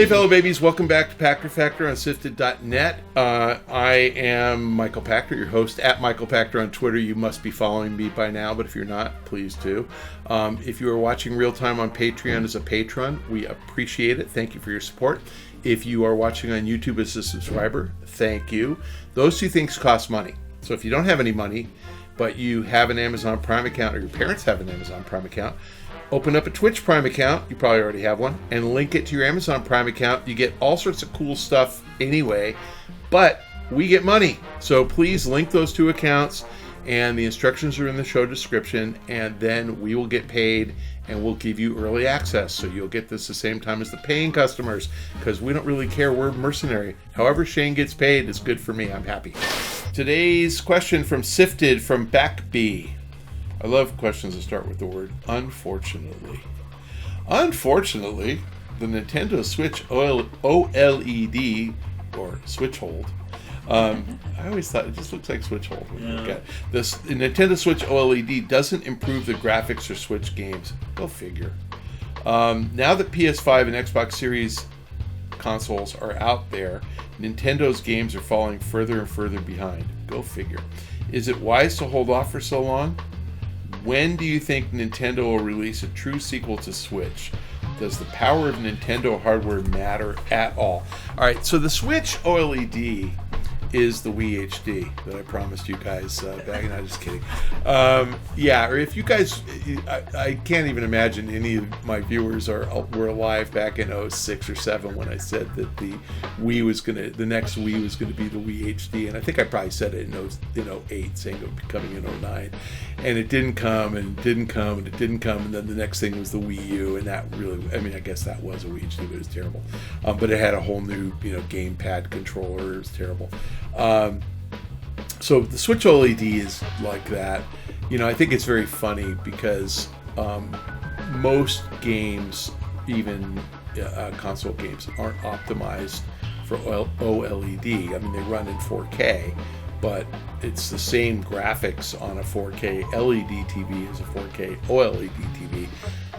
Hey, fellow babies, welcome back to Pachter Factor on SIFTD.net. I am Michael Pachter, your host at Michael Pachter on Twitter. You must be following me by now, but if you're not, please do. If you are watching real time on Patreon as a patron, we appreciate it. Thank you for your support. If you are watching on YouTube as a subscriber, thank you. Those two things cost money. So if you don't have any money, but you have an Amazon Prime account or your parents have an Amazon Prime account, open up a Twitch Prime account, you probably already have one, and link it to your Amazon Prime account. You get all sorts of cool stuff anyway, but we get money. So please link those two accounts, and the instructions are in the show description, and then we will get paid, and we'll give you early access. So you'll get this the same time as the paying customers, because we don't really care. We're mercenary. However Shane gets paid is good for me. I'm happy. Today's question from SIFTD from Backbee. I love questions that start with the word unfortunately. Unfortunately, the Nintendo Switch OLED, or Switch Hold, I always thought it just looks like Switch Hold when you look at it. The Nintendo Switch OLED doesn't improve the graphics or Switch games. Go figure. Now that PS5 and Xbox Series consoles are out there, Nintendo's games are falling further and further behind. Go figure. Is it wise to hold off for so long? When do you think Nintendo will release a true sequel to Switch? Does the power of Nintendo hardware matter at all? All right, so the Switch OLED is the Wii HD that I promised you guys back. No, just kidding. Yeah, or if you guys, I can't even imagine any of my viewers were alive back in 06 or 07 when I said that the next Wii was gonna be the Wii HD, and I think I probably said it in 08, saying it would be coming in 09, and it didn't come, and it didn't come, and it didn't come, and then the next thing was the Wii U, and that really, I mean, I guess that was a Wii HD, but it was terrible. But it had a whole new, gamepad controller. It was terrible. So the Switch OLED is like that. I think it's very funny because most games, even console games, aren't optimized for OLED. I mean, they run in 4K, but it's the same graphics on a 4K LED TV as a 4K OLED TV.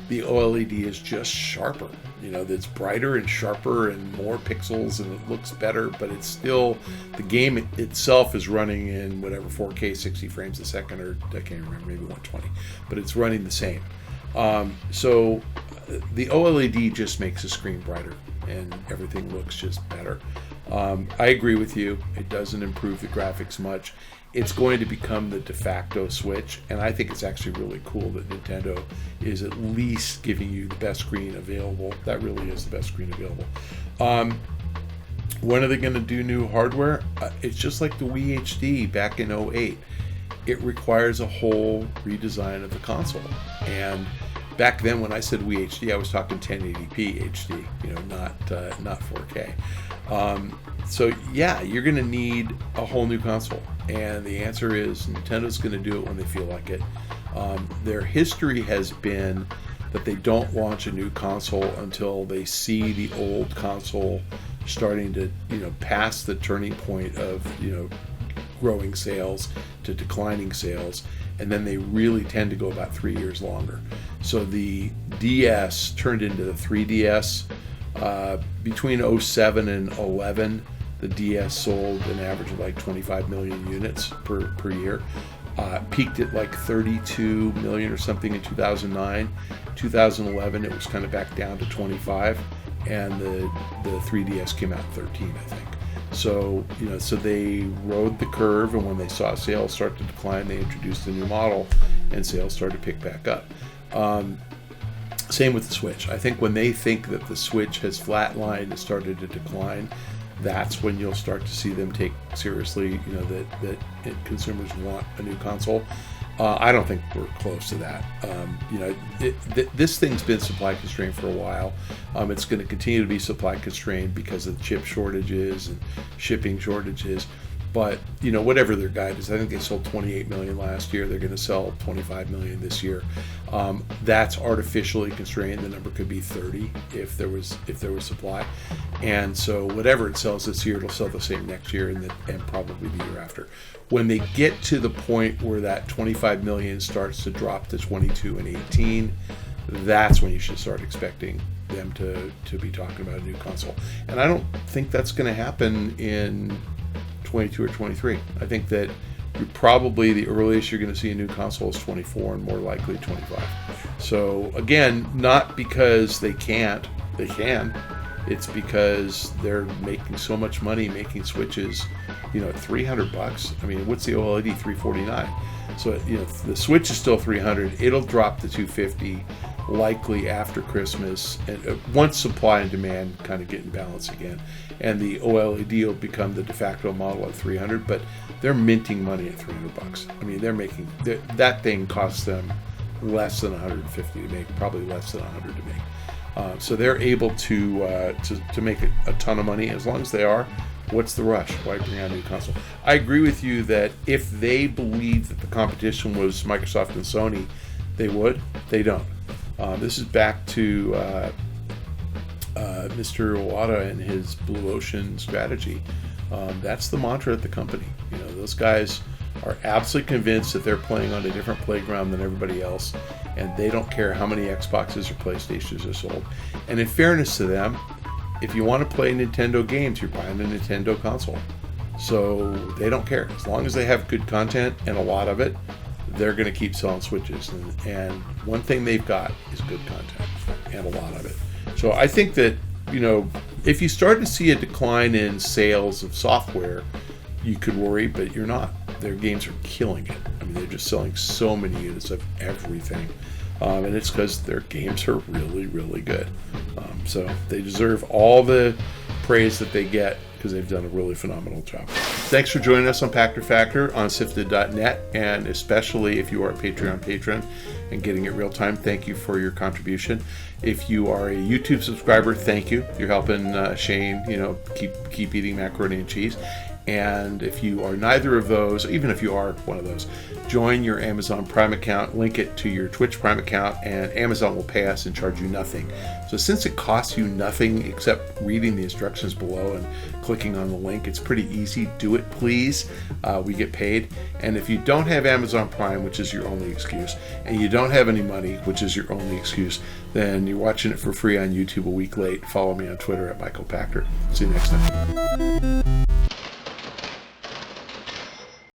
The OLED is just sharper. It's brighter and sharper and more pixels, and it looks better, but it's still, the game itself is running in whatever 4K 60 frames a second, or I can't remember, maybe 120, but it's running the same. So the OLED just makes the screen brighter and everything looks just better. I agree with you. It doesn't improve the graphics much. It's going to become the de facto Switch, and I think it's actually really cool that Nintendo is at least giving you the best screen available. That really is the best screen available. When are they going to do new hardware? It's just like the Wii HD back in 08. It requires a whole redesign of the console. And back then when I said Wii HD, I was talking 1080p HD, not 4K. So yeah, you're going to need a whole new console, and the answer is Nintendo's going to do it when they feel like it. Their history has been that they don't launch a new console until they see the old console starting to, pass the turning point of, growing sales to declining sales, and then they really tend to go about 3 years longer. So the DS turned into the 3DS. Between 07 and 11, the DS sold an average of like 25 million units per year. Peaked at like 32 million or something in 2009. 2011, it was kind of back down to 25, and the 3DS came out in 13, I think. So, so they rode the curve, and when they saw sales start to decline, they introduced a new model, and sales started to pick back up. Same with the Switch. I think when they think that the Switch has flatlined and started to decline, that's when you'll start to see them take seriously, that consumers want a new console. I don't think we're close to that. This thing's been supply constrained for a while. It's going to continue to be supply constrained because of chip shortages and shipping shortages. But, whatever their guide is, I think they sold 28 million last year. They're going to sell 25 million this year. That's artificially constrained. The number could be 30 if there was supply. And so whatever it sells this year, it'll sell the same next year and probably the year after. When they get to the point where that 25 million starts to drop to 22 and 18, that's when you should start expecting them to be talking about a new console. And I don't think that's going to happen in 22 or 23. I think that probably the earliest you're going to see a new console is 24 and more likely 25. So again, not because they can't, they can. It's because they're making so much money making Switches, $300. I mean, what's the OLED? $349. So, the Switch is still $300. It'll drop to $250 likely after Christmas, and once supply and demand kind of get in balance again. And the OLED will become the de facto model at $300, but they're minting money at $300. I mean, they're making that thing costs them less than $150 to make, probably less than $100 to make. So they're able to make a ton of money. As long as they are, what's the rush? Why bring out a new console? I agree with you that if they believed that the competition was Microsoft and Sony, they would. They don't. This is back to Mr. Iwata and his Blue Ocean strategy. That's the mantra at the company. Those guys are absolutely convinced that they're playing on a different playground than everybody else, and they don't care how many Xboxes or PlayStations are sold. And in fairness to them, if you want to play Nintendo games, you're buying a Nintendo console. So they don't care. As long as they have good content, and a lot of it, they're going to keep selling Switches. And one thing they've got is good content, and a lot of it. So I think that, if you start to see a decline in sales of software, you could worry, but you're not. Their games are killing it. I mean, they're just selling so many units of everything. And it's because their games are really, really good. So they deserve all the praise that they get because they've done a really phenomenal job. Thanks for joining us on Pachter Factor on SIFTD.net, and especially if you are a Patreon patron and getting it real time, thank you for your contribution. If you are a YouTube subscriber, thank you. You're helping Shane, keep eating macaroni and cheese. And if you are neither of those, even if you are one of those, join your Amazon Prime account, link it to your Twitch Prime account, and Amazon will pay us and charge you nothing. So since it costs you nothing except reading the instructions below and clicking on the link, it's pretty easy. Do it, please. We get paid. And if you don't have Amazon Prime, which is your only excuse, and you don't have any money, which is your only excuse, then you're watching it for free on YouTube a week late. Follow me on Twitter at Michael Pachter. See you next time.